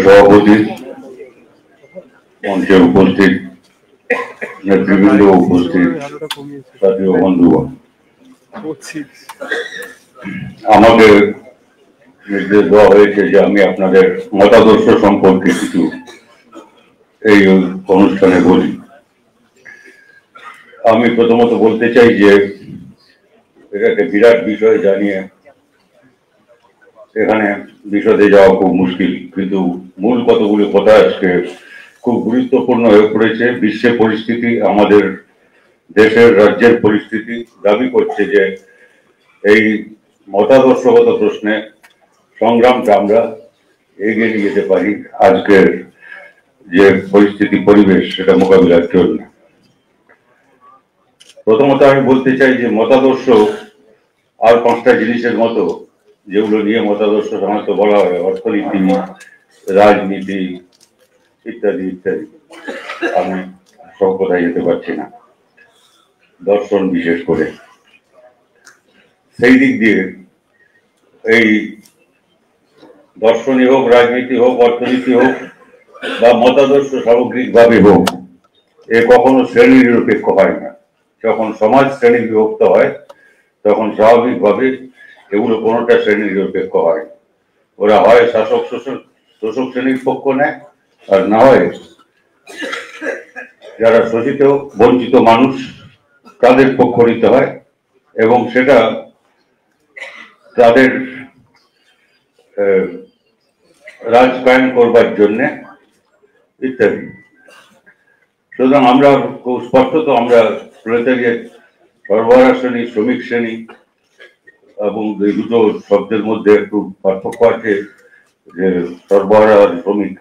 সভাপতি, মঞ্চে উপস্থিত নেতৃবৃন্দ, উপস্থিত জাতীয় বন্ধুগণ, আমাকে নির্দেশ দেওয়া হয়েছে যে আমি আপনাদের মতাদর্শ সম্পর্কে কিছু এই অনুষ্ঠানে বলি। আমি প্রথমত বলতে চাই যে এটা একটা বিরাট বিষয় জানিয়ে এখানে বিশদে যাওয়া খুব মুশকিল, কিন্তু মূল কতগুলো কথা আজকে খুব গুরুত্বপূর্ণ হয়ে পড়েছে। বিশ্বের পরিস্থিতি, আমাদের দেশের রাজ্যের পরিস্থিতি দাবি করছে যে এই মতাদর্শগত প্রশ্নে সংগ্রামটা আমরা এগিয়ে নিয়ে যেতে পারি আজকের যে পরিস্থিতি, পরিবেশ, সেটা মোকাবিলার জন্য। প্রথমত আমি বলতে চাই যে মতাদর্শ আর 5টা জিনিসের মতো, যেগুলো নিয়ে মতাদর্শ সাধারণত বলা হয়, অর্থনীতি, রাজনীতি ইত্যাদি ইত্যাদি, আমি সব কথায় যেতে পারছি না, দর্শন বিশেষ করে। সেই দিক দিয়ে এই দর্শনই হোক, রাজনীতি হোক, অর্থনীতি হোক বা মতাদর্শ সামগ্রিকভাবে হোক, এ কখনো শ্রেণী নিরপেক্ষ হয় না। যখন সমাজ শ্রেণী বিভক্ত হয় তখন স্বাভাবিকভাবে এগুলো কোনোটা শ্রেণী নিরপেক্ষ হয়। ওরা হয় শাসক শোষক শ্রেণীর পক্ষ নেয়, আর না হয় যারা শোষিত বঞ্চিত মানুষ তাদের পক্ষ নিতে হয়, এবং সেটা তাদের রাজ কায়েম করবার জন্যে ইত্যাদি। সুতরাং আমরা খুব স্পষ্টত আমরা প্রলেটারিয়েট, সরবরাহ শ্রেণী, শ্রমিক শ্রেণী, এবং এই দুটো শব্দের মধ্যে একটু পার্থক্য আছে, যে সরবরাহ আর শ্রমিক,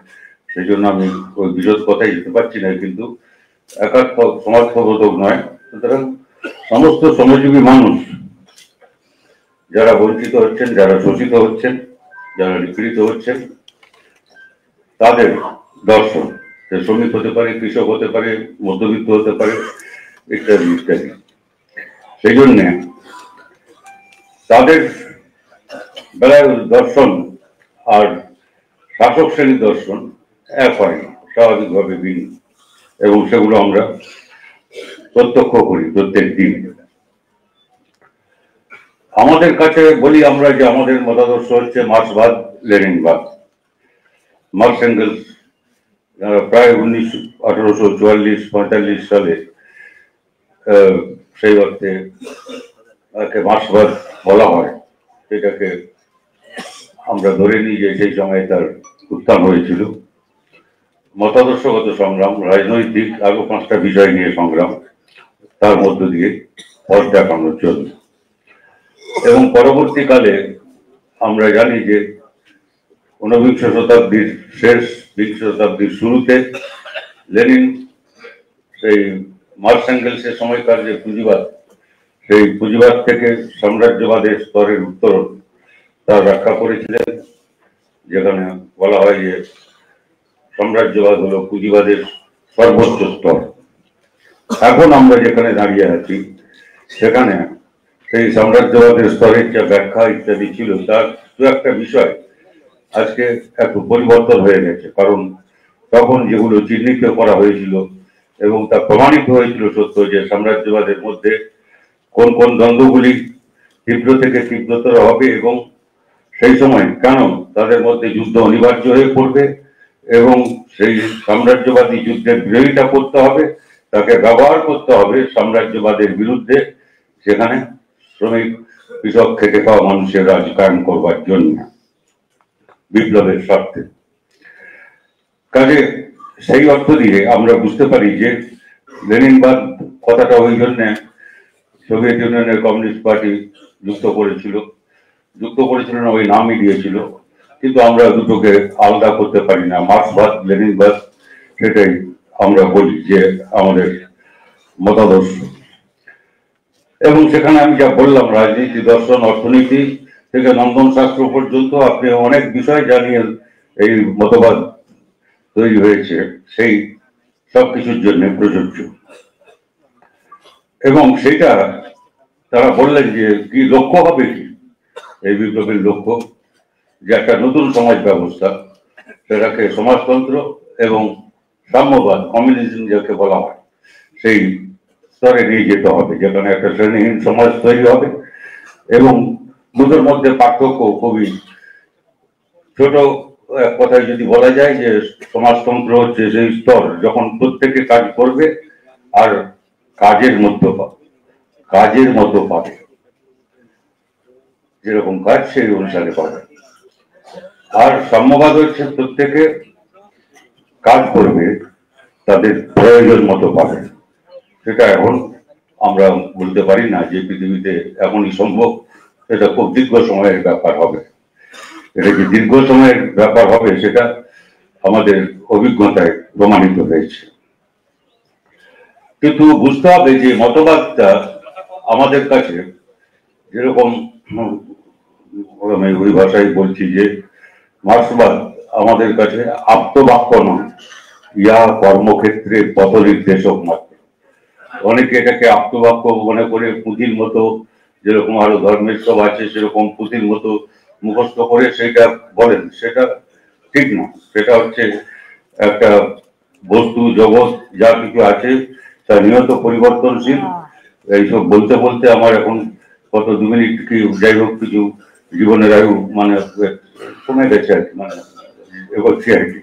সেই জন্য আমি ওই বিরোধ কথাই যেতে পারছি না, কিন্তু একাত্মক সমাজবোধক নয়। সুতরাং সমস্ত শ্রমজীবী মানুষ যারা বঞ্চিত হচ্ছেন, যারা শোষিত হচ্ছেন, যারা নিপীড়িত হচ্ছেন, তাদের দর্শন, সে শ্রমিক হতে পারে, কৃষক হতে পারে, মধ্যবিত্ত হতে পারে, ইত্যাদি ইত্যাদি। সেই জন্যে তাদের বেলায় দর্শন আর শাসক শ্রেণীর দর্শন এক হয়, স্বাভাবিকভাবে ভিন্ন, এবং সেগুলো আমরা প্রত্যক্ষ করি প্রত্যেক দিন। আমাদের কাছে বলি আমরা যে আমাদের মতাদর্শ হচ্ছে মার্ক্সবাদ, লেনিনবাদ। মার্কস এঙ্গেলস প্রায় 1844-45 সালে সেই অর্থে তাকে মার্ক্সবাদ বলা হয়, সেটাকে আমরা ধরে নিই যে সেই সময় তার উত্থান হয়েছিল। মতাদর্শগত সংগ্রাম, রাজনৈতিক আরো 5টা বিষয় নিয়ে সংগ্রাম, তার মধ্য দিয়ে পথ দেখানোর জন্য। এবং পরবর্তীকালে আমরা জানি যে 19বিংশ শতাব্দীর শেষ, 20 শতাব্দীর শুরুতে লেনিন সেই মার্কস এঙ্গেলসের সময়কার যে পুঁজিবাদ, সেই পুঁজিবাদ থেকে সাম্রাজ্যবাদের স্তরের উত্তরণ তার ব্যাখ্যা করেছিলেন, যেখানে বলা হয় যে সাম্রাজ্যবাদ হলো পুঁজিবাদের সর্বোচ্চ স্তর। এখন আমরা যেখানে দাঁড়িয়ে আছি সেখানে সেই সাম্রাজ্যবাদের স্তরের যে ব্যাখ্যা ইত্যাদি ছিল, তার দু একটা বিষয় আজকে একটু পরিবর্তন হয়ে গেছে। কারণ তখন যেগুলো চিহ্নিত করা হয়েছিল এবং তা প্রমাণিত হয়েছিল সত্য, যে সাম্রাজ্যবাদের মধ্যে কোন কোন দ্বন্দ্বগুলি তীব্র থেকে তীব্রতর হবে, এবং সেই সময় কেন তাদের মধ্যে যুদ্ধ অনিবার্য হয়ে পড়বে, এবং সেই সাম্রাজ্যবাদী যুদ্ধের বিরোধিতা করতে হবে, তাকে ব্যবহার করতে হবে সাম্রাজ্যবাদের বিরুদ্ধে, সেখানে শ্রমিক, কৃষক, খেটে খাওয়া মানুষের রাজ কায়েম করবার জন্য, বিপ্লবের স্বার্থে। কাজে সেই অর্থ দিয়ে আমরা বুঝতে পারি যে লেনিনবাদ কথাটা ওই জন্যে সোভিয়েত ইউনিয়নের কমিউনিস্ট পার্টি যুক্ত করেছিল না, ওই নামই দিয়েছিল, কিন্তু আমরা দুটোকে আলাদা করতে পারি না। মার্ক্সবাদ, লেনিনবাদ, সেটাই আমরা বলি যে আমাদের মতাদর্শ। এবং সেখানে আমি যা বললাম, রাজনীতি, দর্শন, অর্থনীতি থেকে নন্দন শাস্ত্র পর্যন্ত আপনি অনেক বিষয় জানিয়ে এই মতবাদ তৈরি হয়েছে, সেই সব কিছুর জন্য প্রযোজ্য। এবং সেটা তারা বললেন যে কি লক্ষ্য হবে কি এই বিপ্লবের লক্ষ্য, যে একটা নতুন সমাজ ব্যবস্থা, সেটাকে সমাজতন্ত্র এবং সাম্যবাদ কমিউনিজম যাকে বলা হয় সেই স্তরে নিয়ে যেতে হবে, যেখানে একটা শ্রেণীহীন সমাজ তৈরি হবে এবং দুটোর মধ্যে পার্থক্য খুবই ছোট। এক কথায় যদি বলা যায় যে সমাজতন্ত্র হচ্ছে সেই স্তর যখন প্রত্যেকে কাজ করবে আর কাজের মতো পাবে, যেরকম কাজ সেই অনুসারে পাবে। আর সাম্যবাদ হচ্ছে প্রত্যেকে কাজ করবে তাদের প্রয়োজন মতো পাবে। সেটা এখন আমরা বলতে পারি না যে পৃথিবীতে এখনই সম্ভব, এটা খুব দীর্ঘ সময়ের ব্যাপার হবে। এটা যে দীর্ঘ সময়ের ব্যাপার হবে সেটা আমাদের অভিজ্ঞতায় প্রমাণিত হয়েছে। কিন্তু বুঝতে হবে যে মতবাদটা আমাদের কাছে যেরকম, আমি ওই ভাষায় বলছি যে মার্ক্সবাদ আমাদের কাছে আপ্তবাক্য নয়, ইহা কর্মক্ষেত্রে পথ নির্দেশক মাত্র। অনেকে এটাকে আপ্তবাক্য মনে করে পুঁথির মতো, যেরকম আরো ধর্মের সব আছে সেরকম পুঁথির মতো মুখস্থ করে সেটা বলেন, সেটা ঠিক না। সেটা হচ্ছে একটা বস্তু জগৎ যা কিছু আছে তা নিয়ত পরিবর্তনশীল। এইসব বলতে বলতে আমার এখন কত 2 মিনিট কি যাই হোক কিছু জীবনের আয়ু মানে কমে গেছে আর কি, মানে এগোচ্ছি আর কি।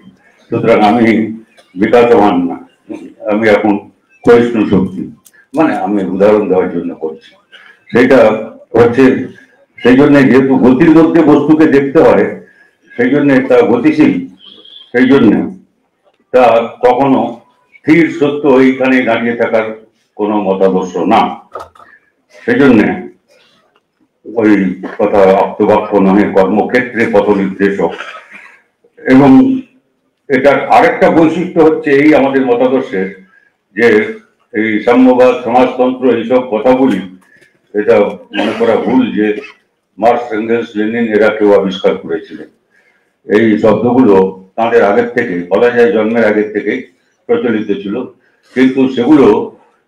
সুতরাং আমি বিকাশমান না, আমি এখন ক্ষয়িষ্ণু শক্তি, মানে আমি উদাহরণ দেওয়ার জন্য করছি। সেটা হচ্ছে সেই জন্য যেহেতু গতির মধ্যে বস্তুকে দেখতে হয়, সেই জন্য তা গতিশীল, সেই জন্য তা কখনো স্থির সত্য এইখানে দাঁড়িয়ে থাকার কোনো মতাদর্শ না। সেই জন্য ওই কথা আপ্তবাক্য নহে কর্মক্ষেত্রে পথ নির্দেশক। এবং এটার আরেকটা বৈশিষ্ট্য হচ্ছে এই আমাদের মতাদর্শের যে এই সাম্যবাদ সমাজতন্ত্র এইসব কথাগুলি, এটা মনে করা ভুল যে মার্কস এঙ্গেলস লেনিন এরা কেউ আবিষ্কার করেছিলেন। এই শব্দগুলো তাদের আগের থেকে, বলা যায় জন্মের আগের থেকে প্রচলিত ছিল, কিন্তু সেগুলো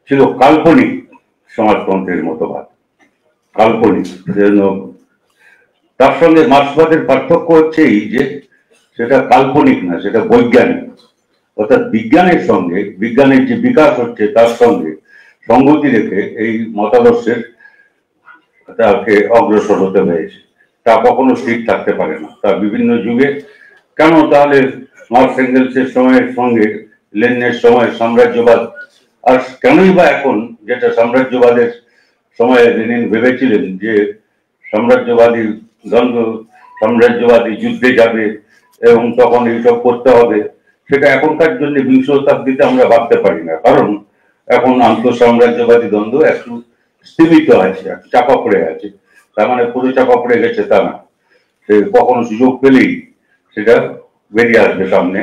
ছিল কাল্পনিক সমাজতন্ত্রের মতবাদ, কাল্পনিক। তার সঙ্গে মার্ক্সবাদের পার্থক্য হচ্ছে এই যে সেটা কাল্পনিক না, সেটা বৈজ্ঞানিক। অর্থাৎ বিজ্ঞানের সঙ্গে, বিজ্ঞানের যে বিকাশ হচ্ছে তার সঙ্গে সঙ্গতি রেখে এই মতাদর্শের তাকে অগ্রসর হতে হয়েছে। তা কখনো স্থির থাকতে পারে না, তা বিভিন্ন যুগে। কেন তাহলে মার্কস এঙ্গেলসের সময়ের সঙ্গে লেনিনের সময় সাম্রাজ্যবাদ, আর কেনই বা এখন, যেটা সাম্রাজ্যবাদের সময়ে লেনিন ভেবেছিলেন যে সাম্রাজ্যবাদী দ্বন্দ্ব, সাম্রাজ্যবাদী যুদ্ধে যাবে এবং তখন এইসব করতে হবে, সেটা এখনকার জন্য বিংশ শতাব্দীতে আমরা ভাবতে পারি না। কারণ এখন আন্তঃসাম্রাজ্যবাদী দ্বন্দ্ব একটু স্থিমিত আছে, চাপা পড়ে আছে। তার মানে পুরো চাপা পড়ে গেছে তা না, সে কখনো সুযোগ পেলেই সেটা বেরিয়ে আসবে সামনে।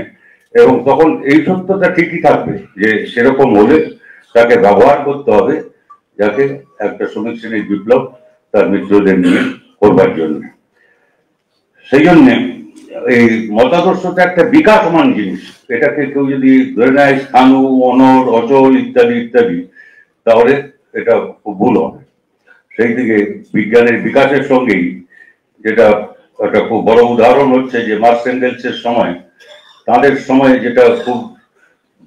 এবং তখন এই সত্যটা ঠিকই থাকবে যে সেরকম হলে তাকে ব্যবহার করতে হবে, যাকে একটা শ্রমিক শ্রেণীর বিপ্লব তার মিত্রদের নিয়ে করবার জন্য। সেই জন্যে এই মতাদর্শটা একটা বিকাশমান জিনিস। এটাকে কেউ যদি ধরে নেয় স্থাণু, অনড়, অচল ইত্যাদি ইত্যাদি, তাহলে এটা খুব ভুল হবে। সেই দিকে বিজ্ঞানের বিকাশের সঙ্গেই, যেটা একটা খুব বড় উদাহরণ হচ্ছে যে মার্কস এঙ্গেলসের সময়, তাদের সময় যেটা খুব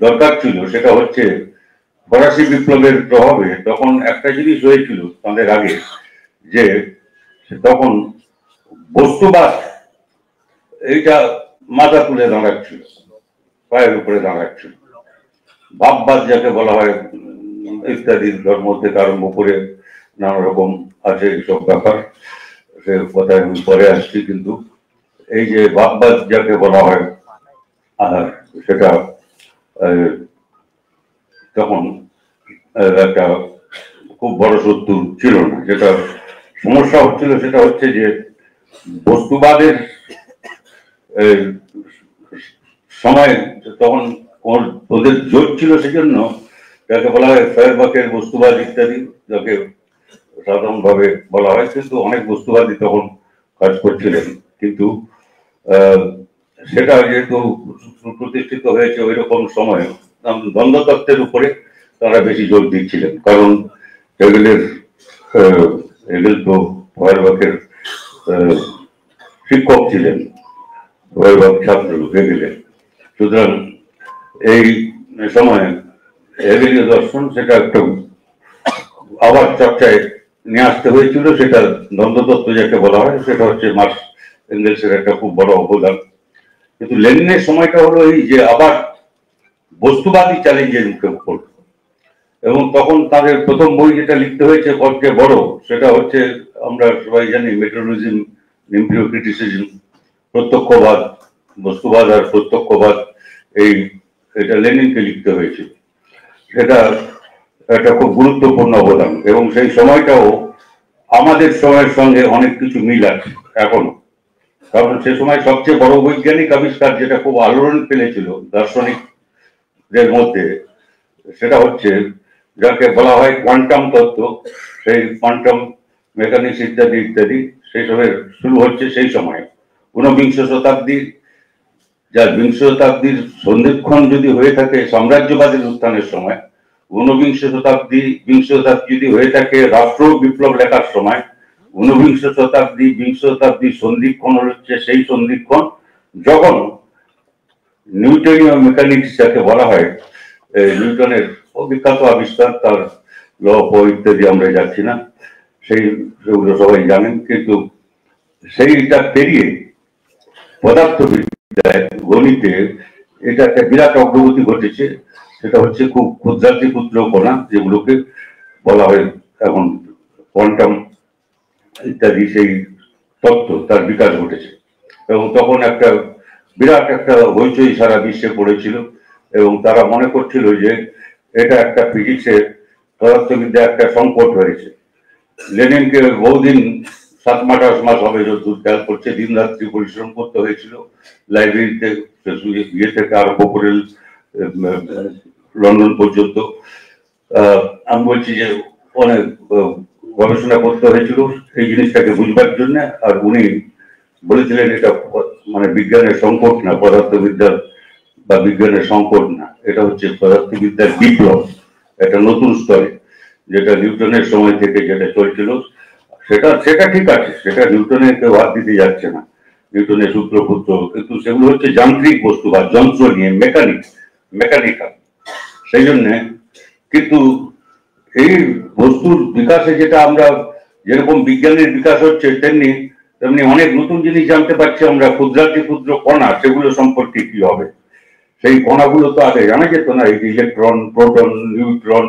দরকার ছিল সেটা হচ্ছে ফরাসি বিপ্লবের প্রভাবে তখন একটা জিনিস হয়েছিল তাদের আগে, যে তখন বস্তুবাদ এইটা মাথা তুলে দাঁড়াচ্ছিল, পায়ের উপরে দাঁড়াচ্ছিল। ভাববাদ যাকে বলা হয় ইত্যাদি ধর্ম থেকে আরম্ভ করে নানা রকম আছে এইসব ব্যাপার, সে কথায় আমি পরে আসছি। কিন্তু এই যে ভাববাদ যাকে বলা হয়, সেটা তখন একটা খুব বড় শত্রু ছিল না। যেটা সমস্যা হচ্ছিল সেটা হচ্ছে যে বস্তুবাদের সময় তখন ওদের জোর ছিল, সেজন্য যাকে বলা হয় ফেয়ারবাকের বস্তুবাদ ইত্যাদি, যাকে সাধারণভাবে বলা হয়। কিন্তু অনেক বস্তুবাদী তখন কাজ করছিলেন, কিন্তু সেটা যেহেতু প্রতিষ্ঠিত হয়েছে ওই রকম সময় দ্বন্দ্ব তত্ত্বের উপরে তারা বেশি জোর দিচ্ছিলেন। কারণ হেগেলের হেগেল তো ফয়ারবাখের শিক্ষক ছিলেন, ফয়ারবাখ ছাত্র হেগেলের। সুতরাং এই সময় হেগেলীয় দর্শন সেটা একটা আবার চর্চায় নিয়ে আসতে হয়েছিল। সেটা দ্বন্দ্বতত্ত্ব যাকে বলা হয়, সেটা হচ্ছে মার্কস এঙ্গেলসের একটা খুব বড় অবদান। কিন্তু লেনিনের সময়টা হলো এই যে আবার বস্তুবাদী চ্যালেঞ্জের মুখে পড়ল, এবং তখন তাদের প্রথম বই যেটা লিখতে হয়েছে সবচেয়ে বড়, সেটা হচ্ছে আমরা সবাই জানি মেটেরিয়ালিজম, এমপিরিও ক্রিটিসিজম, প্রত্যক্ষবাদ, বস্তুবাদ আর প্রত্যক্ষবাদ। এটা লেনিনকে লিখতে হয়েছিল। সেটা একটা খুব গুরুত্বপূর্ণ অবদান, এবং সেই সময়টাও আমাদের সময়ের সঙ্গে অনেক কিছু মিল আছে এখনো। কারণ সে সময় সবচেয়ে বড় বৈজ্ঞানিক আবিষ্কার যেটা খুব আলোড়ন ফেলেছিল দার্শনিকদের মধ্যে, সেটা হচ্ছে যাকে বলা হয় কোয়ান্টাম তত্ত্ব। সেই কোয়ান্টাম মেকানিক্স ইত্যাদি ইত্যাদি সেইসবের শুরু হচ্ছে সেই সময়। ঊনবিংশ শতাব্দীর বিংশ শতাব্দীর সন্ধিক্ষণ যদি হয়ে থাকে সাম্রাজ্যবাদের উত্থানের সময়, বিংশ শতাব্দী যদি হয়ে থাকে রাষ্ট্র বিপ্লব লেখার সময়, বিংশ শতাব্দীর সন্ধিক্ষণ হচ্ছে সেই সন্ধিক্ষণ যখন নিউটনীয় মেকানিক্স যাকে বলা হয়, নিউটনের বিখ্যাত আবিষ্কার, তার ল ইত্যাদি আমরা যাচ্ছি না, সেগুলো সবাই জানেন। কিন্তু সেইটা পেরিয়ে পদার্থবিদ্যায়, গণিতে এটা একটা বিরাট অগ্রগতি ঘটেছে। সেটা হচ্ছে খুব ক্ষুদ্রাতি ক্ষুদ্র কণা, যেগুলোকে বলা হয় এখন কোয়ান্টাম ইত্যাদি, সেই তত্ত্ব তার বিকাশ ঘটেছে। এবং তখন একটা বিরাট একটা হইচই সারা বিশ্বে পড়েছিল, এবং তারা মনে করছিল যে এটা একটা ফিজিক্সের, পদার্থবিদ্যা একটা সংকট হয়েছে। লেনিনকে বহুদিন 7-8 মাস হবে যতদূর খেয়াল করছে, দিন রাত্রি পরিশ্রম করতে হয়েছিল। লাইব্রেরিতে ইয়ে থেকে আরম্ভ করে লন্ডন পর্যন্ত আমি বলছি যে অনেক গবেষণা করতে হয়েছিল এই জিনিসটাকে বুঝবার জন্য। আর উনি বলেছিলেন এটা মানে বিজ্ঞানের সংকট না, পদার্থবিদ্যার বা বিজ্ঞানের সংকট না, এটা হচ্ছে পদার্থবিদ্যার বিপ্লব, একটা নতুন স্তরে, যেটা নিউটনের সময় থেকে যেটা চলছিল সেটা ঠিক আছে, সেটা নিউটনের কেউ হাত দিতে যাচ্ছে না, নিউটনের সূত্রপুত্র। কিন্তু সেগুলো হচ্ছে যান্ত্রিক বস্তু বা যন্ত্র নিয়ে, মেকানিক্যাল। সেই জন্যে কিন্তু এই বস্তুর বিকাশে যেটা আমরা যেরকম বিজ্ঞানের বিকাশ হচ্ছে তেমনি অনেক নতুন জিনিস জানতে পারছি আমরা। ক্ষুদ্রাতি ক্ষুদ্র কণা, সেগুলো সম্পর্কে কি হবে, সেই কণাগুলো তো আগে জানা যেত না। এই ইলেকট্রন, প্রোটন, নিউট্রন,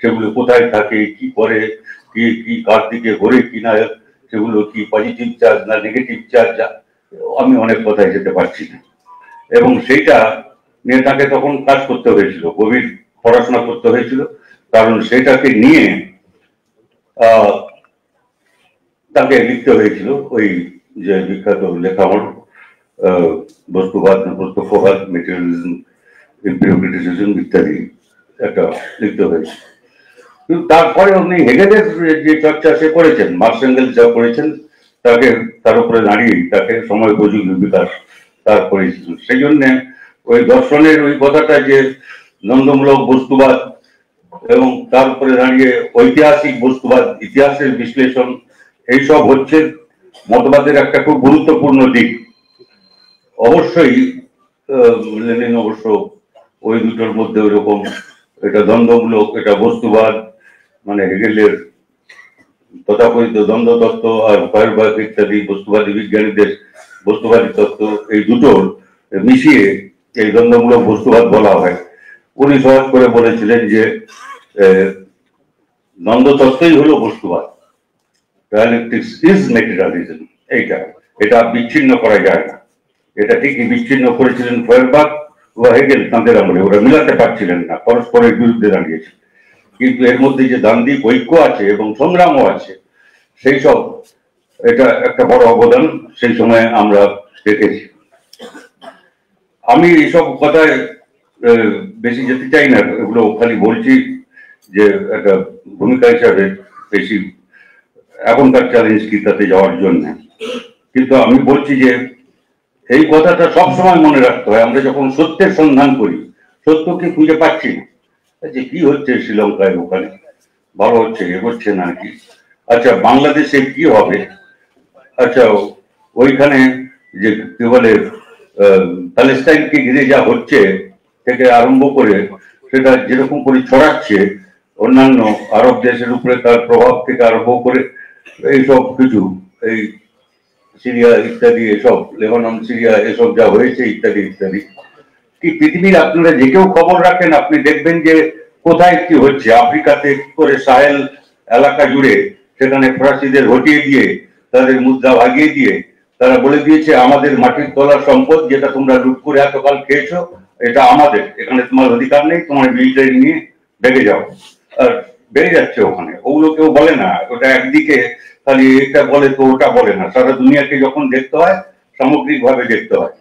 সেগুলো কোথায় থাকে, কি করে, কি কার দিকে ঘোরে কিনা, সেগুলো কি পজিটিভ চার্জ না নেগেটিভ চার্জ, আমি অনেক কথায় যেতে পারছি না। এবং সেইটা নিয়ে তাকে তখন কাজ করতে হয়েছিল, গভীর পড়াশোনা করতে হয়েছিল। কারণ সেটাকে নিয়ে তাকে লিখতে হয়েছিল ওই যে বিখ্যাত লেখামল বস্তুবাদ, প্রত্যক্ষবাদ, মেটেরিয়ালিজম, এমপিরিও ক্রিটিসিজম ইত্যাদি একটা লিখতে হয়েছিল। কিন্তু তারপরে উনি হেগেলের যে চর্চা সে করেছেন, মার্কস এঙ্গেলস যা করেছেন, তার উপরে দাঁড়িয়ে তাকে সময় উপযোগী বিকাশ তার করেছিল। সেই জন্য ওই দর্শনের ওই কথাটা যে দ্বন্দ্বমূলক বস্তুবাদ, এবং তার উপরে দাঁড়িয়ে ঐতিহাসিক বস্তুবাদ, ইতিহাসের বিশ্লেষণ, এইসব হচ্ছে মতবাদের একটা খুব গুরুত্বপূর্ণ দিক। অবশ্যই লেনিন অবশ্য ওই দুটোর মধ্যে ওইরকম, এটা দ্বন্দ্বমূলক, এটা বস্তুবাদ, মানে হেগেলের তথাকথিত দ্বন্দ্ব তত্ত্ব আর ফয়ারবাখ ইত্যাদি বস্তুবাদী বিজ্ঞানীদের বস্তুবাদী তত্ত্ব, এই দুটোর মিশিয়ে এই দ্বন্দ্বমূলক বস্তুবাদ বলা হয়। উনি সহজ করে বলেছিলেন যে দ্বন্দ্ব তত্ত্বই হলো বস্তুবাদ, ডায়ালেকটিক্স ইজ মেটেরিয়ালিজম। এটা বিচ্ছিন্ন করা যায় না। এটা ঠিকই বিচ্ছিন্ন করেছিলেন ফয়ারবাখ বা হেগেল তাঁদের আমলে, ওরা মিলাতে পারছিলেন না, পরস্পরের বিরুদ্ধে দাঁড়িয়েছে। কিন্তু এর মধ্যে যে দ্বান্দ্বিক ঐক্য আছে এবং সংগ্রামও আছে, সেই সব, এটা একটা বড় অবদান সেই সময় আমরা দেখেছি। আমি এইসব কথায় বেশি যেতে চাই না, এগুলো খালি বলছি যে একটা ভূমিকা হিসাবে বেশি এখনকার চ্যালেঞ্জ কি তাতে যাওয়ার জন্য। কিন্তু আমি বলছি যে এই কথাটা সবসময় মনে রাখতে হয়। আমরা যখন সত্যের সন্ধান করি, সত্যকে খুঁজে পাচ্ছি না, যে কি হচ্ছে শ্রীলঙ্কায়, ওখানে ভালো হচ্ছে, এগোচ্ছে নাকি? আচ্ছা, বাংলাদেশে কি হবে? আচ্ছা, ওইখানে যে কি বলে প্যালেস্টাইনকে ঘিরে যা হচ্ছে থেকে আরম্ভ করে সেটা যেরকম করে ছড়াচ্ছে অন্যান্য আরব দেশের উপরে, তার প্রভাব থেকে আরম্ভ করে এইসব কিছু, এই সিরিয়া ইত্যাদি, এসব লেবানন সিরিয়া এসব যা হয়েছে ইত্যাদি ইত্যাদি, কি পৃথিবীর আপনারা যে কেউ খবর রাখেন আপনি দেখবেন যে কোথায় কি হচ্ছে। আফ্রিকাতে কি করে সাহেল এলাকা জুড়ে সেখানে ফরাসিদের হটিয়ে দিয়ে, তাদের মুদ্রা ভাগিয়ে দিয়ে তারা বলে দিয়েছে আমাদের মাটির তলার সম্পদ যেটা তোমরা লুট করে এতকাল খেয়েছো এটা আমাদের, এখানে তোমার অধিকার নেই, তোমার মিলিটারি নিয়ে বেগে যাও। আর বেড়ে যাচ্ছে ওখানে, ওগুলো কেউ বলে না। ওটা একদিকে খালি এটা বলে তো ওটা বলে না, সারা দুনিয়াকে যখন দেখতে হয় সামগ্রিক ভাবে দেখতে হয়।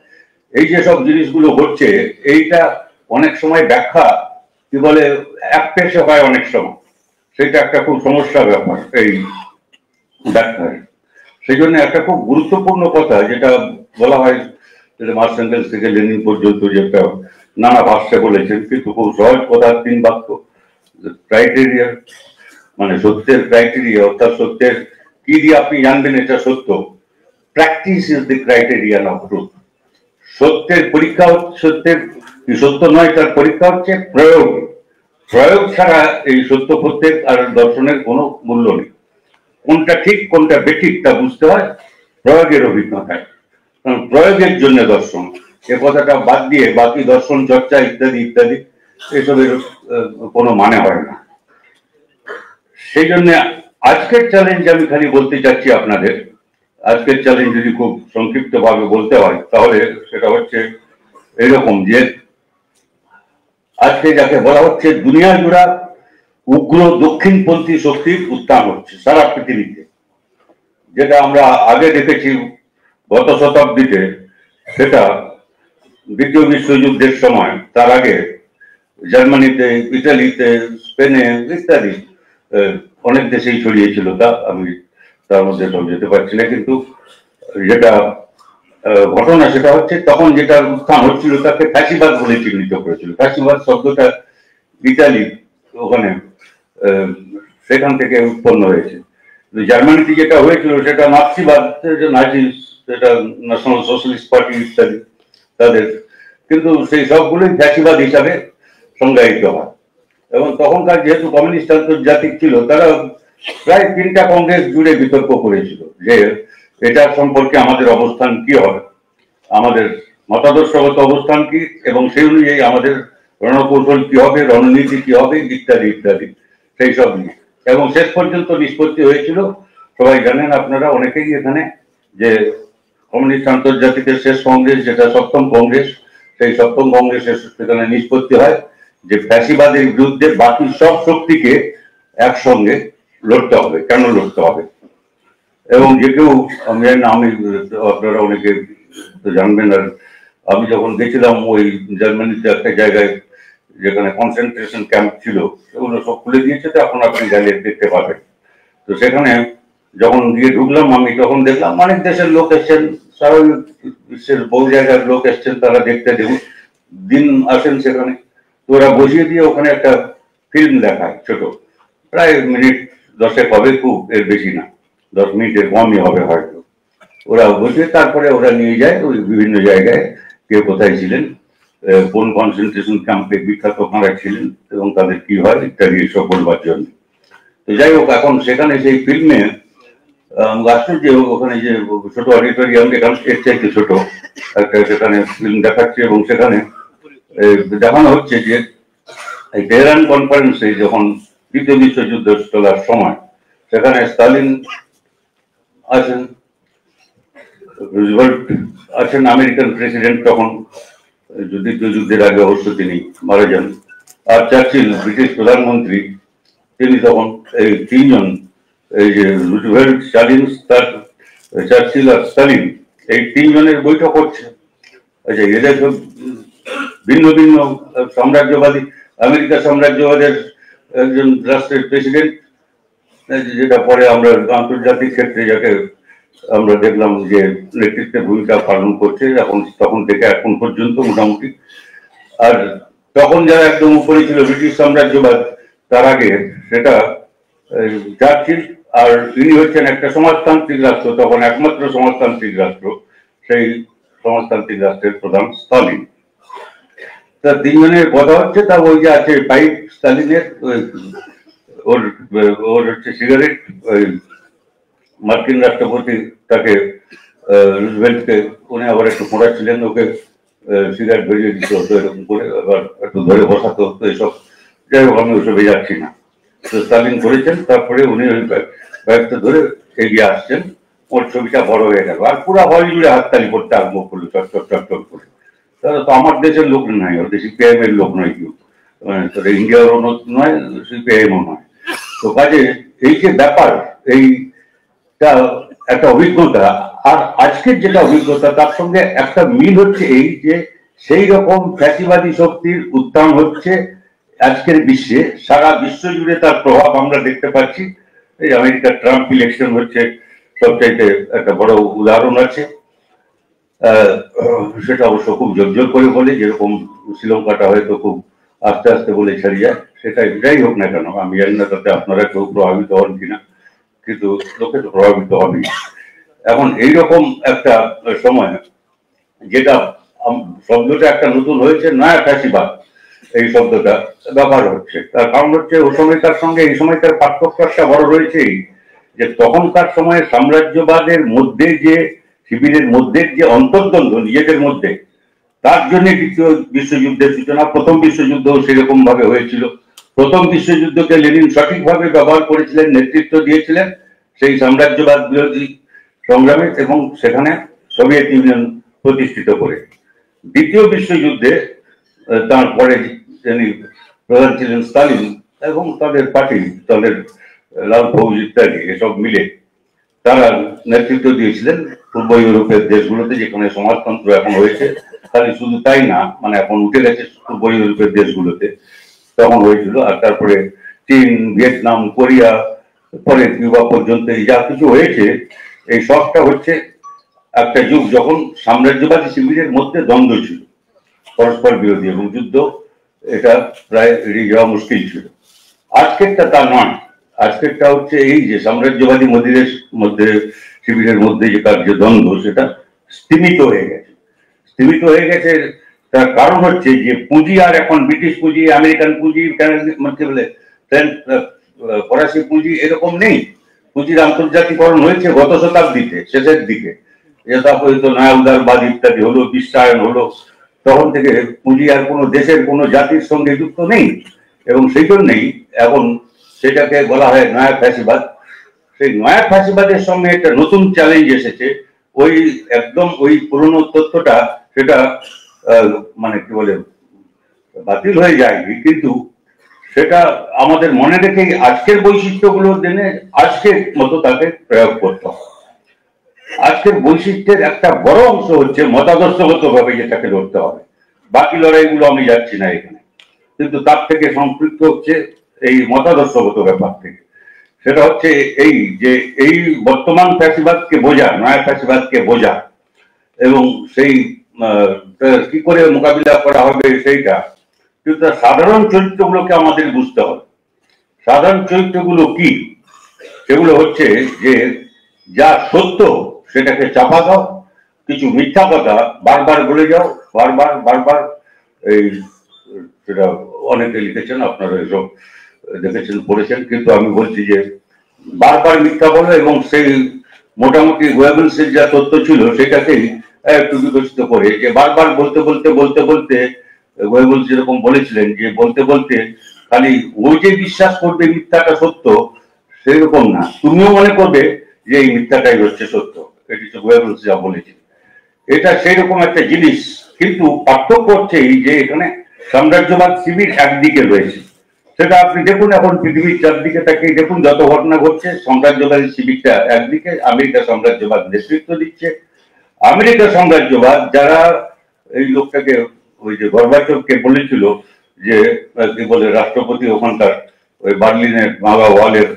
এই যে সব জিনিসগুলো হচ্ছে এইটা অনেক সময় ব্যাখ্যা কি বলে একপেশে হয় অনেক সময়, সেটা একটা খুব সমস্যার ব্যাপার এই ব্যাখ্যায়। সেই জন্য একটা খুব গুরুত্বপূর্ণ কথা যেটা বলা হয়, যেটা মার্কস এঙ্গেলস থেকে লেনিন পর্যন্ত যেটা নানা ভাষ্যে বলেছেন, কিন্তু খুব সহজ কথা, 3 বাক্য ক্রাইটেরিয়া, মানে সত্যের ক্রাইটেরিয়া, অর্থাৎ সত্যের কি দিয়ে আপনি জানবেন এটা সত্য। Practice is the criterion of truth. সত্যের পরীক্ষা হচ্ছে, সত্যের কি সত্য নয় তার পরীক্ষা হচ্ছে প্রয়োগ। প্রয়োগ ছাড়া এই সত্য প্রত্যেক আর দর্শনের কোনো মূল্য নেই। কোনটা ঠিক কোনটা বেঠিক তা বুঝতে হয় প্রয়োগের অভিজ্ঞতায়, কারণ প্রয়োগের জন্য দর্শন। এ কথাটা বাদ দিয়ে বাকি দর্শন চর্চা ইত্যাদি ইত্যাদি এসবের কোনো মানে হয় না। সেই জন্য আজকের চ্যালেঞ্জ আমি খালি বলতে চাচ্ছি আপনাদের, আজকের চ্যালেঞ্জ যদি খুব সংক্ষিপ্ত ভাবে বলতে হয় তাহলে সেটা হচ্ছে এরকম যে আজকে যাকে বলা হচ্ছে দুনিয়া জুড়া উগ্র দক্ষিণপন্থী শক্তির উত্থান হচ্ছে সারা পৃথিবীতে। যেটা আমরা আগে দেখেছি গত শতাব্দীতে, সেটা দ্বিতীয় বিশ্বযুদ্ধের সময়, তার আগে জার্মানিতে, ইটালিতে, স্পেনে ইত্যাদি অনেক দেশেই ছড়িয়েছিল। তা আমি তার মধ্যে সব যেতে পারছি না, কিন্তু যেটা ঘটনা সেটা হচ্ছে তখন যেটা উত্থান হচ্ছিল তাকে ফ্যাসিবাদ বলে চিহ্নিত করেছিল। ফ্যাসিবাদ শব্দটা ইতালি ওখানে সেখান থেকে উৎপন্ন হয়েছে। জার্মানিতে যেটা হয়েছিল সেটা নাৎসিবাদ, নাজি, সেটা ন্যাশনাল সোশ্যালিস্ট পার্টি ইত্যাদি তাদের, কিন্তু সেই সবগুলোই ফ্যাসিবাদ হিসাবে সংজ্ঞায়িত হয়। এবং তখনকার যেহেতু কমিউনিস্ট আন্তর্জাতিক ছিল, তারা প্রায় 3টা কংগ্রেস জুড়ে বিতর্ক করেছিল যে এটার সম্পর্কে আমাদের অবস্থান কি হবে, আমাদের মতাদর্শগত অবস্থান কি, এবং সেই অনুযায়ী আমাদের রণকৌশল কি হবে, রণনীতি কি হবে ইত্যাদি ইত্যাদি সেই সব নিয়ে। এবং শেষ পর্যন্ত নিষ্পত্তি হয়েছিল, সবাই জানেন আপনারা অনেকেই এখানে, যে কমিউনিস্ট আন্তর্জাতিকের শেষ কংগ্রেস যেটা 7ম কংগ্রেস, সেই 7ম কংগ্রেসের সেখানে নিষ্পত্তি হয় যে ফ্যাসিবাদের বিরুদ্ধে বাকি সব শক্তিকে একসঙ্গে লড়তে হবে। কেন লড়তে হবে? এবং যে কেউ, আমি আপনারা অনেকে তো জানবেন, আর আমি যখন গেছিলাম ওই জার্মানিতে একটা জায়গায় যেখানে কনসেন্ট্রেশন ক্যাম্প ছিল, সেগুলো সব খুলে দিয়েছে, তো এখন আপনি গেলে দেখতে পাবেন। তো সেখানে যখন গিয়ে ঢুকলাম আমি, তখন দেখলাম অনেক দেশের লোক এসছেন, সারা বিশ্বের বহু জায়গার লোক এসছেন তারা দেখতে, দিন আসেন সেখানে। তো ওরা বসিয়ে দিয়ে ওখানে একটা ফিল্ম দেখায় ছোট, প্রায় মিনিট 10 হবে, খুব এর বেশি না, 10 মিনিটের কমই হবে হয়তো। ওরা বসে তারপরে ওরা নিয়ে যায় ওই বিভিন্ন জায়গায়, কে কোথায় ছিলেন, কোন কনসেন্ট্রেশন ক্যাম্পে বিখ্যাত কারা ছিলেন এবং তাদের কি হয় ইত্যাদি এসব বলবার জন্য। তো যাই হোক, এখন সেখানে সেই ফিল্মে আশ্চর্য, ওখানে যে ছোট অডিটোরিয়াম, এখানে এর চাইতে ছোট একটা সেখানে ফিল্ম দেখাচ্ছে, এবং সেখানে দেখানো হচ্ছে যে এই তেহরান কনফারেন্সে যখন দ্বিতীয় বিশ্বযুদ্ধ চলার সময় সেখানে স্টালিন আছেন, রুজভেল্ট আছেন, আমেরিকান প্রেসিডেন্ট তখন, দ্বিতীয় যুদ্ধের আগে অবশ্য তিনি মারা যান, আর চার্চিল ব্রিটিশ প্রধানমন্ত্রী, তিনি তখন, এই 3জন, এই যে রুজভেল্ট, স্টালিন, চার্চিল আর স্টালিন, এই 3জনের বৈঠক হচ্ছে। আচ্ছা, এদের ভিন্ন ভিন্ন সাম্রাজ্যবাদী, আমেরিকা সাম্রাজ্যবাদের একজন রাষ্ট্রের প্রেসিডেন্ট, যেটা পরে আমরা আন্তর্জাতিক ক্ষেত্রে যাকে আমরা দেখলাম যে নেতৃত্বের ভূমিকা পালন করছে এখন, তখন থেকে এখন পর্যন্ত মোটামুটি। আর তখন যারা একদম উপরে ছিল ব্রিটিশ সাম্রাজ্যবাদ, তার আগে সেটা চার্চিল, আর ইনি হচ্ছেন একটা সমাজতান্ত্রিক রাষ্ট্র, তখন একমাত্র সমাজতান্ত্রিক রাষ্ট্র, সেই সমাজতান্ত্রিক রাষ্ট্রের প্রধান স্টালিন। তা তিনজনের কথা হচ্ছে, তা ওই যে আছে পাইপ স্টালিনের, ওর ওর হচ্ছে সিগারেট, ওই মার্কিন রাষ্ট্রপতি তাকে রুজভেল্টকে, উনি আবার একটু পড়াচ্ছিলেন, ওকে সিগারেট ভেজিয়ে দিতে হতো এরকম করে, আবার একটু ধরে বসাতে হতো, এসব। যাই হোক, আমি ওসবে যাচ্ছি না। তো স্টালিন করেছেন, তারপরে উনি ওই ব্যাগটা ধরে এগিয়ে আসছেন, ওর ছবিটা বড় হয়ে গেল, আর পুরো হল জুড়ে হাততালি করতে আরম্ভ করলো, চটচট চটচট করে। তাহলে তো আমার দেশের লোক নয়, ওদের সিপিআইএম এর লোক নয় কেউ, ইন্ডিয়ারও নয়, সিপিআইএমও নয়। তো কাজে এই যে ব্যাপার, এইটা একটা অভিজ্ঞতা, আর আজকের যেটা অভিজ্ঞতা তার সঙ্গে একটা মিল হচ্ছে এই যে সেই রকম ফ্যাসিবাদী শক্তির উত্থান হচ্ছে আজকের বিশ্বে, সারা বিশ্ব জুড়ে তার প্রভাব আমরা দেখতে পাচ্ছি। এই আমেরিকার ট্রাম্প ইলেকশন হচ্ছে সবচাইতে একটা বড় উদাহরণ আছে। সেটা অবশ্য খুব জোর করে বলে, যেরকম শ্রীলঙ্কাটা হয়তো খুব আস্তে আস্তে বলে ছাড়িয়ে যায়, সেটাই যাই হোক না কেন, আমি জানি না তাতে আপনারা কেউ প্রভাবিত হন কিনা, কিন্তু লোকে তো প্রভাবিত হবেই। এখন এইরকম একটা সময়, যেটা শব্দটা একটা নতুন হয়েছে, নয়া ফ্যাসিবাদ, এই শব্দটা ব্যবহার হচ্ছে। তার কারণ হচ্ছে ওই সময়কার সঙ্গে এই সময়কার পার্থক্য একটা বড় রয়েছেই, যে তখনকার সময়ে সাম্রাজ্যবাদের মধ্যে যে শিবিরের মধ্যে যে অন্তর্দ্বন্দ্ব নিজেদের মধ্যে, তার জন্য দ্বিতীয় বিশ্বযুদ্ধের সূচনা। প্রথম বিশ্বযুদ্ধ সেরকম ভাবে হয়েছিল। প্রথম বিশ্বযুদ্ধকে লেনিন সঠিকভাবে ব্যবহার করেছিলেন, নেতৃত্ব দিয়েছিলেন সেই সাম্রাজ্যবাদ বিরোধী সংগ্রামে, এবং সেখানে সোভিয়েত ইউনিয়ন প্রতিষ্ঠিত করে। দ্বিতীয় বিশ্বযুদ্ধে তারপরে যিনি প্রধান ছিলেন স্টালিন এবং তাদের পার্টি, তাদের লাল ফৌজ ইত্যাদি, এসব মিলে তারা নেতৃত্ব দিয়েছিলেন পূর্ব ইউরোপের দেশগুলোতে, যেখানে সমাজতন্ত্র এখন হয়েছে। খালি শুধু তাই না, মানে এখন উঠে গেছে পূর্ব ইউরোপের দেশগুলোতে, তখন হয়েছিল। আর তারপরে চীন, ভিয়েতনাম, কোরিয়া, পরে কিউবা পর্যন্ত এই যা কিছু হয়েছে, এই সবটা হচ্ছে একটা যুগ যখন সাম্রাজ্যবাদী শিবিরের মধ্যে দ্বন্দ্ব ছিল, পরস্পর বিরোধী, এবং যুদ্ধ এটা প্রায় এড়িয়ে যাওয়া মুশকিল ছিল। আজকেরটা তা নয়। আজকেরটা হচ্ছে এই যে সাম্রাজ্যবাদী মোদীদের মধ্যে, শিবিরের মধ্যে যে কার্য দ্বন্দ্ব, সেটা স্তীমিত হয়ে গেছে। স্তীমিত হয়ে গেছে তার কারণ হচ্ছে যে পুঁজি আর এখন ব্রিটিশ পুঁজি, আমেরিকান পুঁজি, কি বলে ফরাসি পুঁজি এরকম নেই। পুঁজির আন্তর্জাতিকরণ হয়েছে গত শতাব্দীতে শেষের দিকে, এটা হয়তো নয়া উদারবাদ ইত্যাদি হলো, বিশ্বায়ন হলো, তখন থেকে পুঁজি আর কোনো দেশের কোনো জাতির সঙ্গে যুক্ত নেই, এবং সেই জন্যই এখন সেটাকে বলা হয় নয়া ফ্যাসিবাদ। সেই নয়া ফ্যাসিবাদের সঙ্গে একটা নতুন চ্যালেঞ্জ এসেছে। ওই একদম ওই পুরনো তথ্যটা, সেটা মানে কি বলে বাতিল হয়ে যায়নি, কিন্তু সেটা আমাদের মনে রেখেই আজকের বৈশিষ্ট্যগুলো জেনে আজকের মতো তাকে প্রয়োগ করতে হবে। আজকের বৈশিষ্ট্যের একটা বড় অংশ হচ্ছে মতাদর্শগত ভাবে যেটাকে ধরতে হবে। বাকি লড়াইগুলো আমি যাচ্ছি না এখানে, কিন্তু তার থেকে সম্পৃক্ত হচ্ছে এই মতাদর্শগত ব্যাপার থেকে। সেটা হচ্ছে এই যে এই বর্তমান ফ্যাসিবাদকে বোঝা, নয়া ফ্যাসিবাদকে বোঝা, এবং সেই কি করে মোকাবিলা করা হবে সেইটা। কিন্তু সাধারণ চরিত্রগুলোকে আমাদের বুঝতে হবে। সাধারণ চরিত্রগুলো কি? সেগুলো হচ্ছে যে যা সত্য সেটাকে চাপা দাও, কিছু মিথ্যা কথা বারবার বলে যাও, বারবার বারবার। এই সেটা অনেকে লিখেছেন, আপনারা এসব দেখেছেন, পড়েছেন, কিন্তু আমি বলছি যে বারবার মিথ্যা বলো, এবং সেই মোটামুটি গোয়েবলসের যা তথ্য ছিল সেটাকেই একটু বিকশিত করে, যে বারবার বলতে বলতে বলতে বলতে, গোয়েবলস যেরকম বলেছিলেন যে বলতে বলতে খালি ওই যে বিশ্বাস করবে মিথ্যাটা সত্য সেরকম না, তুমিও মনে করবে যে এই মিথ্যাটাই হচ্ছে সত্য। এটি তো গোয়েবলস যা বলেছিল, এটা সেই রকম একটা জিনিস। কিন্তু পার্থক্য হচ্ছে এই যে এখানে সাম্রাজ্যবাদ শিবির একদিকে রয়েছে, সেটা আপনি দেখুন এখন পৃথিবীর চারদিকে তাকিয়ে দেখুন, যত ঘটনা ঘটছে, সাম্রাজ্যবাদী শিবিরটা একদিকে, আমেরিকা সাম্রাজ্যবাদ নেতৃত্ব দিচ্ছে। আমেরিকা সাম্রাজ্যবাদ যারা এই লোকটাকে, ওই যে গর্বাচভকে বলেছিল যে কি বলে রাষ্ট্রপতি ওখানকার ওই বার্লিনের ভাঙা ওয়ালের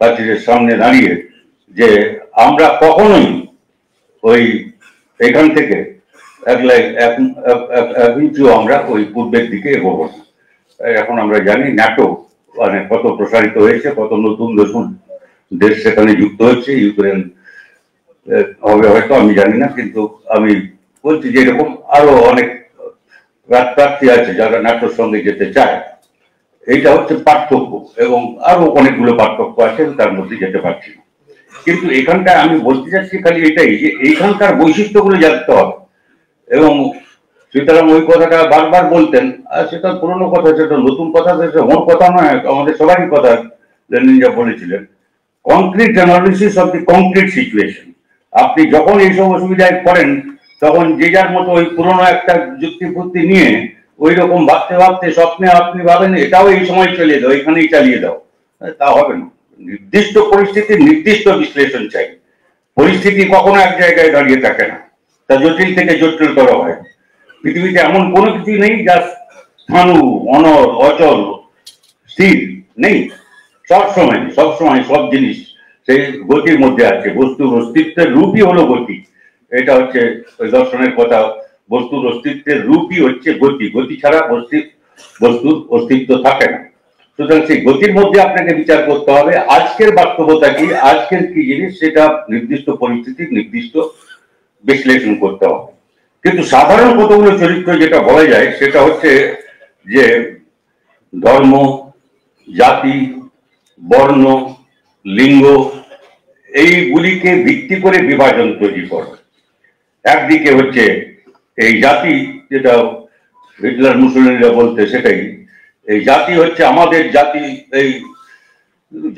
প্রাচীরের সামনে দাঁড়িয়ে, যে আমরা কখনোই ওই এখান থেকে এক ইঞ্চিও আমরা ওই পূর্বের দিকে এগোবো না। এখন আমরা জানি ন্যাটো মানে কত প্রসারিত হয়েছে, কত নতুন নতুন দেশ সেখানে যুক্ত হচ্ছে। ইউক্রেন হবে হয়তো, আমি জানি না, কিন্তু আমি বলছি যে এরকম আরো অনেক প্রার্থী আছে যারা ন্যাটোর সঙ্গে যেতে চায়। এইটা হচ্ছে পার্থক্য, এবং আরো অনেকগুলো পার্থক্য আছে, তার মধ্যে যেতে পারছি না। কিন্তু এখানটায় আমি বলতে চাচ্ছি খালি এটাই যে এইখানকার বৈশিষ্ট্যগুলো জানতে হবে। এবং সুতরাং ওই কথাটা বারবার বলতেন, আর সেটা পুরনো কথা, সেটা নতুন কথা, সেটা ওর কথা নয়, আমাদের সবারই কথা। লেনিন যা বলেছিলেন, concrete analysis of the concrete situation. আপনি যখন এইসব অসুবিধায় পড়েন, তখন যে যার মতো ওই পুরনো একটা যুক্তিবুদ্ধি নিয়ে ওই রকম ভাবতে ভাবতে স্বপ্নে আপনি ভাবেন এটাও এই সময় চলে দাও, এখানেই চালিয়ে দাও, তা হবে না। নির্দিষ্ট পরিস্থিতির নির্দিষ্ট বিশ্লেষণ চাই। পরিস্থিতি কখনো এক জায়গায় দাঁড়িয়ে থাকে না, তা জটিল থেকে জটিলতর হয়। পৃথিবীতে এমন কোনো কিছু নেই যা স্থাণু, অনর, অচল, স্থির নেই। সবসময় সব জিনিস সেই গতির মধ্যে আছে। বস্তুর অস্তিত্বের রূপই হলো গতি। এটা হচ্ছে ওই দর্শনের কথা, বস্তুর অস্তিত্বের রূপই হচ্ছে গতি। গতি ছাড়া বস্তুর অস্তিত্ব থাকে না। সুতরাং সেই গতির মধ্যে আপনাকে বিচার করতে হবে আজকের বাস্তবতা কি, আজকের কি জিনিস, সেটা নির্দিষ্ট পরিস্থিতির নির্দিষ্ট বিশ্লেষণ করতে হবে। কিন্তু সাধারণ কতগুলো চরিত্র যেটা বলা যায় সেটা হচ্ছে যে ধর্ম, জাতি, বর্ণ, লিঙ্গ এইগুলিকে ভিত্তি করে বিভাজন তৈরি করে। একদিকে হচ্ছে এই জাতি, যেটা হিটলার মুসলিনরা বলতে, সেটাই এই জাতি হচ্ছে আমাদের জাতি। এই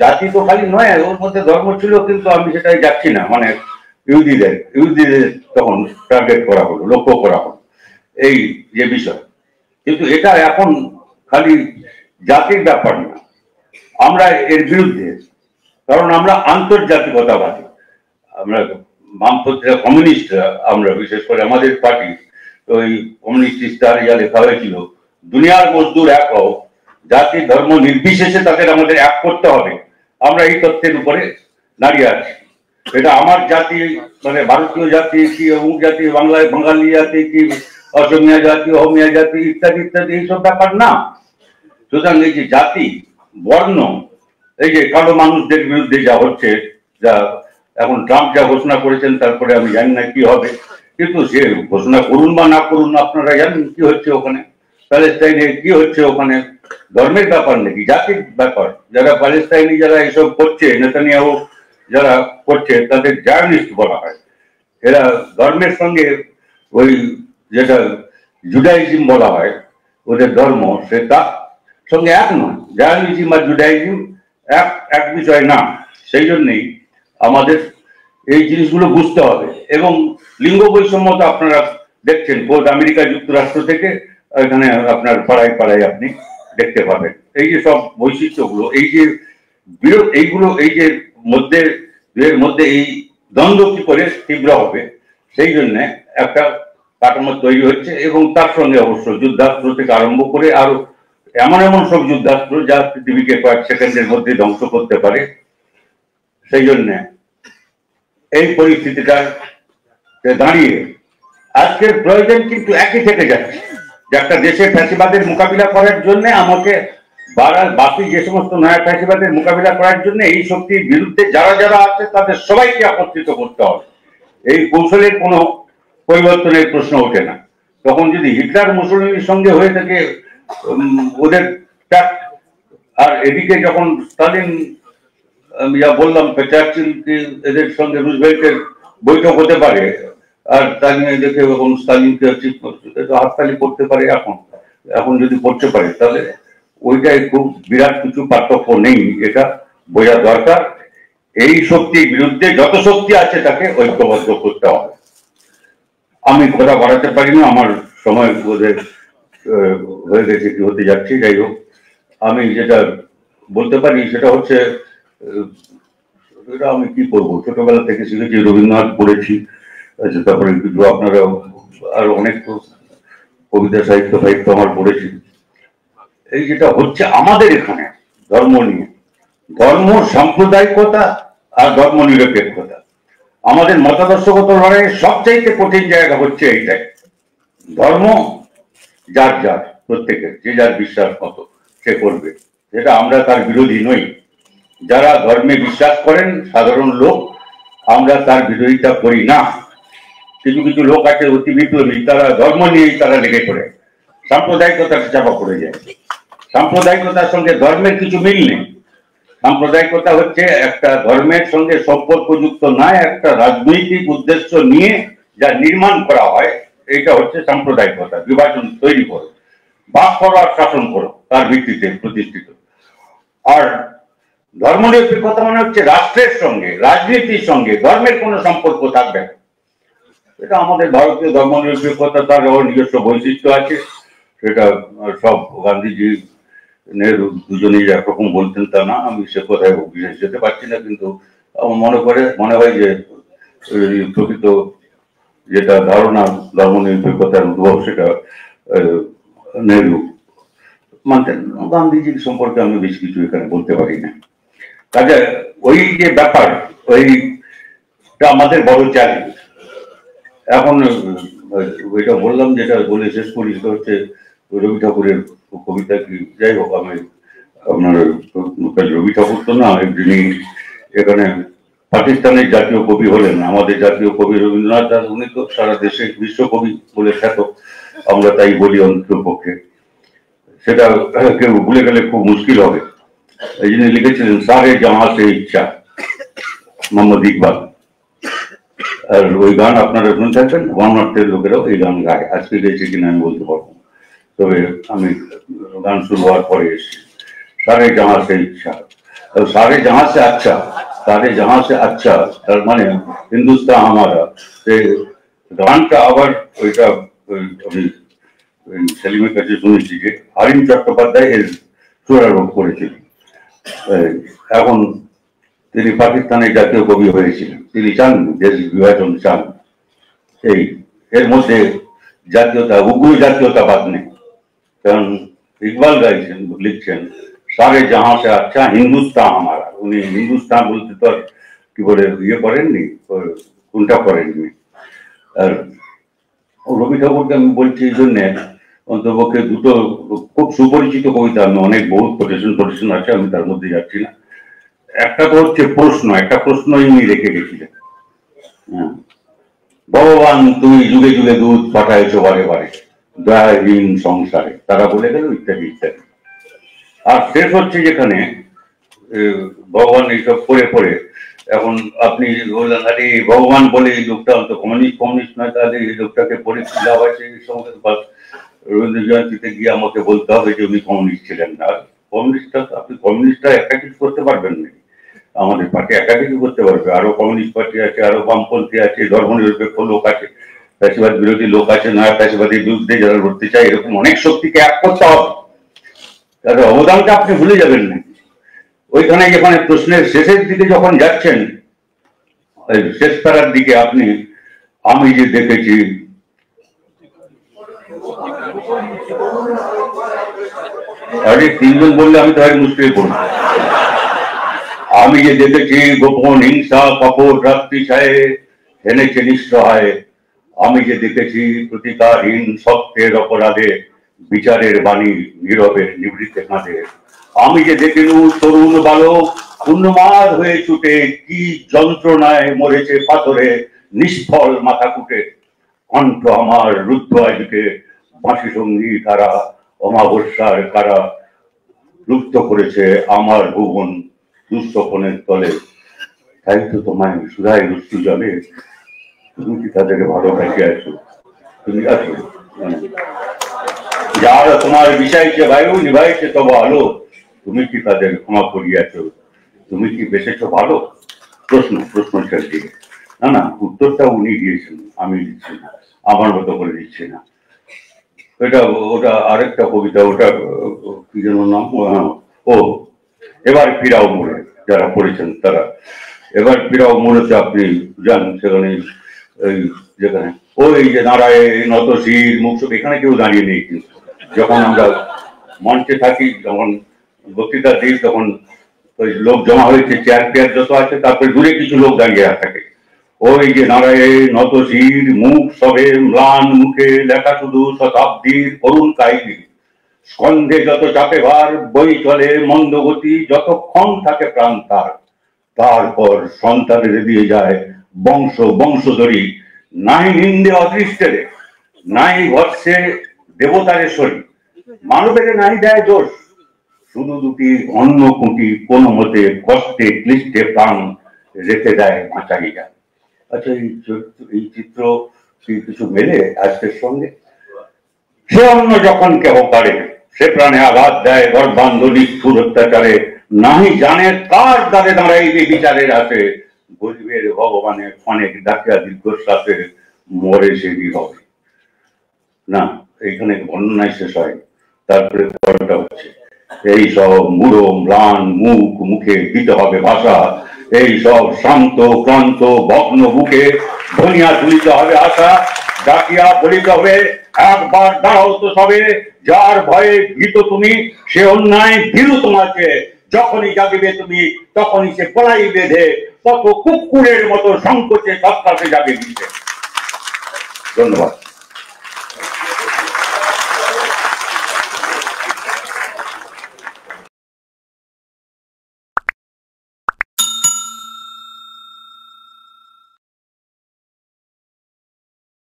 জাতি তো খালি নয়, ওর মধ্যে ধর্ম ছিল, কিন্তু আমি সেটাই যাচ্ছি না। মানে ইহুদিদের তখন টার্গেট করা হলো, লক্ষ্য করা হলো এই যে বিষয়। কিন্তু এটা এখন খালি জাতির ব্যাপার না, আমরা এর বিরুদ্ধে। কারণ আমরা আন্তর্জাতিকতাবাদী, আমরা বামপন্থীরা, কমিউনিস্টরা, আমরা বিশেষ করে আমাদের পার্টি, তো এই কমিউনিস্ট ইস্তার যা লেখা হয়েছিল, দুনিয়ার মজদুর এক হও, জাতি ধর্ম নির্বিশেষে তাদের আমাদের এক করতে হবে। আমরা এই তত্ত্বের উপরে দাঁড়িয়ে আছি। এটা আমার জাতি, মানে ভারতীয় জাতি কি অমুক জাতি, বাংলায় বাঙালি জাতি কি অসমিয়া জাতি, অহমিয়া জাতি, ইত্যাদি ইত্যাদি, এইসব ব্যাপার না। সুতরাং এই যে জাতি, বর্ণ, এই যে কালো মানুষদের বিরুদ্ধে যা হচ্ছে, যা এখন ট্রাম্প যা ঘোষণা করেছেন, তারপরে আমি জানি না কি হবে, কিন্তু সে ঘোষণা করুন বা না করুন, আপনারা জানেন কি হচ্ছে ওখানে, প্যালেস্টাইনে কি হচ্ছে ওখানে। ধর্মের ব্যাপার নাকি, জাতির ব্যাপার। যারা প্যালেস্টাইনি যারা এসব করছে, নেতানিয়াহু যারা করছে, তাদের জার্নালিস্ট বলা হয়। এরা ধর্মের সঙ্গে ওই যেটা জুডাইজম বলা হয়, ওদের ধর্ম, সেটা সঙ্গে এক নয়। জার্নালিজম আর জুডাইজম এক বিষয় না। সেই জন্যই আমাদের এই জিনিসগুলো বুঝতে হবে। এবং লিঙ্গ বৈষম্য তো আপনারা দেখছেন, বোধ আমেরিকা যুক্তরাষ্ট্র থেকে এখানে আপনার পাড়ায় পাড়ায় আপনি দেখতে পাবেন। এই যে সব বৈশিষ্ট্যগুলো, এই যে এইগুলো, এই যে দুয়ের মধ্যে এই দ্বন্দ্ব কি করে তীব্র হবে, সেই জন্য একটা কাঠামো তৈরি হচ্ছে। এবং তার সঙ্গে অবশ্য যুদ্ধাস্ত্র থেকে আরম্ভ করে আরো এমন এমন সব যুদ্ধাস্ত্র যা পৃথিবীকে কয়েক সেকেন্ডের মধ্যে ধ্বংস করতে পারে। সেই জন্য এই পরিস্থিতিটা দাঁড়িয়ে আজকের প্রয়োজন কিন্তু একই থেকে যাচ্ছে, যে একটা দেশের ফ্যাসিবাদের মোকাবিলা করার জন্য আমাকে বাকি যে সমস্ত নয়া ফ্যাসিবাদের মোকাবিলা করার জন্য এই শক্তির বিরুদ্ধে যারা যারা আছে তাদের সবাইকে একত্রিত করতে হবে। এই কৌশলের কোনো পরিবর্তনের প্রশ্ন ওঠে না। তখন যদি হিটলার মুসলিনের সঙ্গে হয়ে থাকে ওদের, আর এদিকে যখন স্টালিন, যা বললাম, চার্চিল কি এদের সঙ্গে রুজভেল্টের বৈঠক হতে পারে, আর তা নিয়ে দেখে এবং স্টালিনকে হাততালি করতে পারে। এখন যদি করতে পারে, তাহলে ওইটাই খুব বিরাট কিছু পার্থক্য নেই, এটা বোঝা দরকার। এই শক্তির বিরুদ্ধে যত শক্তি আছে তাকে ঐক্যবদ্ধ করতে হবে। আমি কথা বাড়াতে পারি না, আমার সময় বোধহয় হয়ে গেছে, কি হতে যাচ্ছে। যাই হোক, আমি যেটা বলতে পারি সেটা হচ্ছে, এটা আমি কি করবো, ছোটবেলা থেকে শিখেছি, রবীন্দ্রনাথ পড়েছি, তারপরে কিছু আপনারা আর অনেক কবিতা সাহিত্য আমার পড়েছি। এই যেটা হচ্ছে আমাদের এখানে ধর্ম নিয়ে, ধর্ম সাম্প্রদায়িকতা আর ধর্ম নিরপেক্ষতা, আমাদের মতাদর্শগত লড়াইয়ের সবচাইতে কঠিন জায়গা হচ্ছে এইটাই। ধর্ম যার যার, প্রত্যেকের যে যার বিশ্বাস মতো সে করবে, যেটা আমরা তার বিরোধী নই। যারা ধর্মে বিশ্বাস করেন সাধারণ লোক, আমরা তার বিরোধিতা করি না। কিছু কিছু লোক আছে অতি বিপ্লবী, তারা ধর্ম নিয়েই তারা লেগে পড়ে, সাম্প্রদায়িকতার চাপা পড়ে যায়। সাম্প্রদায়িকতার সঙ্গে ধর্মের কিছু মিল নেই। সাম্প্রদায়িকতা হচ্ছে একটা ধর্মের সঙ্গে সম্পর্কযুক্ত নয়, একটা রাজনৈতিক উদ্দেশ্য নিয়ে যা নির্মাণ করা হয়, এটা হচ্ছে সাম্প্রদায়িকতা। বিভাজন তৈরি করো, বাস করো আর শাসন করো, তার ভিত্তিতে প্রতিষ্ঠিত। আর ধর্মনিরপেক্ষতা মানে হচ্ছে রাষ্ট্রের সঙ্গে, রাজনীতির সঙ্গে ধর্মের কোনো সম্পর্ক থাকবে না। এটা আমাদের ভারতীয় ধর্মনিরপেক্ষতা, তার নিজস্ব বৈশিষ্ট্য আছে। সেটা সব গান্ধীজি, নেহরু দুজনেই একরকম বলতেন তা না, আমি সে কথায় বিশেষ যেতে পারছি না, কিন্তু আমার মনে হয় যে প্রকৃত যেটা ধারণা ধর্মনিরপেক্ষতার উদ্ভব, সেটা নেহরু মানতেন। গান্ধীজির সম্পর্কে আমি বেশ কিছু এখানে বলতে পারি না। কাজে ওই যে ব্যাপার, ওইটা আমাদের বড় চ্যালেঞ্জ। এখন ওইটা বললাম, যেটা বলে শেষ করি, সেটা হচ্ছে রবি ঠাকুরের কবিতা। কি যাই হোক, আমি আপনার রবি ঠাকুর তো না, যিনি এখানে পাকিস্তানের জাতীয় কবি হলেন, আমাদের জাতীয় কবি রবীন্দ্রনাথ, আর উনি তো সারা দেশে বিশ্বকবি বলে খ্যাত, আমরা তাই বলি অন্ততপক্ষে। সেটা কেউ ভুলে গেলে খুব মুশকিল হবে। এই যিনি লিখেছিলেন সারে জাহা সে ইচ্ছা, মোহাম্মদ ইকবাল। আর ওই গান আপনারা শুনে থাকবেন, গণনাট্যের লোকেরাও এই গান গায়। আজকে গেছে কিনা আমি বলতে পারবো, তবে আমি গান শুরু হওয়ার পরে এসেছি। সারে জাহা সে ইচ্ছা, সারে জাহা সে আচ্ছা, সারে জাহা সে আচ্ছা, তার মানে হিন্দুস্তান আমারা। গানটা আবার ওইটা আমি সেলিমের কাছে শুনেছি যে হারিম চট্টোপাধ্যায় এর সুরারোপ করেছিলেন। এখন তিনি পাকিস্তানের জাতীয় কবি হয়েছিলেন, তিনি চান দেশ বিভাজন চান। এই এর মধ্যে জাতীয়তা, উগ্র জাতীয়তাবাদ নেই। কারণ ইকবাল গাইছেন, লিখছেন সারে জাহা সে আচ্ছা হিন্দুস্তান আমারা। উনি হিন্দুস্তান বলতে তো কি বলে ইয়ে করেননি, কোনটা করেননি। আর রবি ঠাকুরকে আমি বলছি এই জন্যে, অন্তপক্ষে দুটো খুব সুপরিচিত কবিতা, আমি অনেক বহুত কোটেশন আছে, আমি তার মধ্যে যাচ্ছি না। একটা তো হচ্ছে প্রশ্ন, একটা প্রশ্ন ইনি রেখে গেছিলেন, ভগবান তুমি যুগে যুগে দুধ পাঠাইছো বারে বারে দয়াহীন সংসারে, তারা বলে গেল, ইত্যাদি ইত্যাদি। আর শেষ হচ্ছে যেখানে ভগবান এইসব করে পড়ে, এখন আপনি বললেন আরে ভগবান বলে এই লোকটা তো কমিউনিস্ট নয়, তাহলে এই লোকটাকে পড়ে কি লাভ আছে? এই সমস্ত রবীন্দ্র জয়ন্তীতে গিয়ে আমাকে বলতে হবে যে উনি কমিউনিস্ট ছিলেন না। কমিউনিস্টটা, আপনি কমিউনিস্টটা একা কিছু করতে পারবেন না, আমাদের পার্টি একা কিছু করতে পারবে? আরো কমিউনিস্ট পার্টি আছে, আরো বামপন্থী আছে, ধর্মনিরপেক্ষ লোক আছে, ফ্যাসিবাদ বিরোধী লোক আছে, নয়া ফ্যাসিবাদের বিরুদ্ধে যারা লড়তে চায়, এরকম অনেক শক্তিকে এক করতে হবে। তাদের অবদানটা আপনি ভুলে যাবেন না। ওইখানে যেখানে প্রশ্নের শেষের দিকে যখন যাচ্ছেন, শেষ পাড়ার দিকে, আপনি আমি যে দেখেছি, আরে তিনজন বললে আমি তো মুশকিল করব। আমি যে দেখেছি গোপন হিংসা কপট রাত্রি ছায়ে হেনেছে নিঃসহায়, আমি যে দেখেছি প্রতিকারহীন সত্যের অপরাধে বিচারের বাণী নীরবে নিবৃত্তে কাঁদে, আমি যে দেখিনু তরুণ বালক উন্মাদ হয়ে ছুটে কি যন্ত্রণায় মরেছে পাথরে নিষ্ফল মাথা কুটে, কণ্ঠ আমার রুদ্ধ আজকে বাঁশি সঙ্গী তারা অমাবস্যার কারা, লুপ্ত করেছে আমার ভুবন দুঃস্বপনের তলে, তাই তো তোমায় সুধায় রুস্তু জলে, তুমি কি তাদেরকে ভালোবাসে আছো? তুমি আছো যারা তোমার বিষাইছে বায়ু নিভাইছে তবে আলো, তুমি কি তাদের ক্ষমা করিয়াছ? তুমি কি বেসেছ ভালো? প্রশ্ন ছেড়ে না না, উত্তরটা উনি দিয়েছেন, আমি দিচ্ছি না, আমার মতো করে দিচ্ছি না। ওটা আরেকটা কবিতা, ওটা কি যেন নাম, ও এবার ফিরাও মোড়ে, যারা পড়েছেন তারা। এবার ফিরাও মোড়েতে আপনি যান, সেখানে যেখানে ওই যে দাঁড়ায় নত শির মুখ, এখানে কেউ দাঁড়িয়ে নেই, কিন্তু যখন আমরা মঞ্চে থাকি, যখন বক্তৃতা দিই, তখন ওই লোক জমা হয়েছে, চেয়ার পেয়ার যত আছে, তারপরে দূরে কিছু লোক দাঁড়িয়ে থাকে। ওই যে দাঁড়ায় নত শির মুখ সবে ম্লান মুখে লেখা শুধু শতাব্দীর করুণ কাহিনী, স্কন্ধে যত চাপে ভার, বই চলে মন্দগতি, যতক্ষণ থাকে প্রাণ তার। তারপর সন্তানের দিয়ে যায় বংশ বংশধরী, নাই নিন্দে অদৃষ্টের, নাই ভৎসে দেবতারেশ্বরী, মানবের নাই দেয় দোষ, শুধু দুটি অন্ন কুটি কোন মতে কষ্টে ক্লিষ্টে প্রাণ রেখে দেয় বাঁচাইয়া। আচ্ছা, এই চিত্র কিছু মেলে আজকের সঙ্গে? সে অন্য যখন কেহ পারে, সে প্রাণে আঘাত দেয় গর্বান্ধনী সুর অত্যাচারে, নাহি জানে কার দ্বারে দাঁড়াইবে বিচারের হাতে, গরিবের ভগবানের অনেক ডাকিয়া দীর্ঘশ্বাসে মরে সে নীরবে। না, এইখানে বর্ণনায় শেষ হয়, তারপরে পরটা হচ্ছে, এই সব মূঢ় ম্লান মুখ মুখে দিতে হবে ভাষা, এই সব শান্ত ক্লান্ত ভগ্ন বুকে ধনিয়া তুলিতে হবে আশা, ডাকিয়া বলিতে হবে একবার দাঁড়াও তো সবে, যার ভয়ে ভীত তুমি সে অন্যায় ভীরু তোমাকে, যখনই জাগিবে তুমি তখনই সে পলাই বেঁধে, তত কুকুরের মতো সংকোচে তৎকালে যাবে। ধন্যবাদ।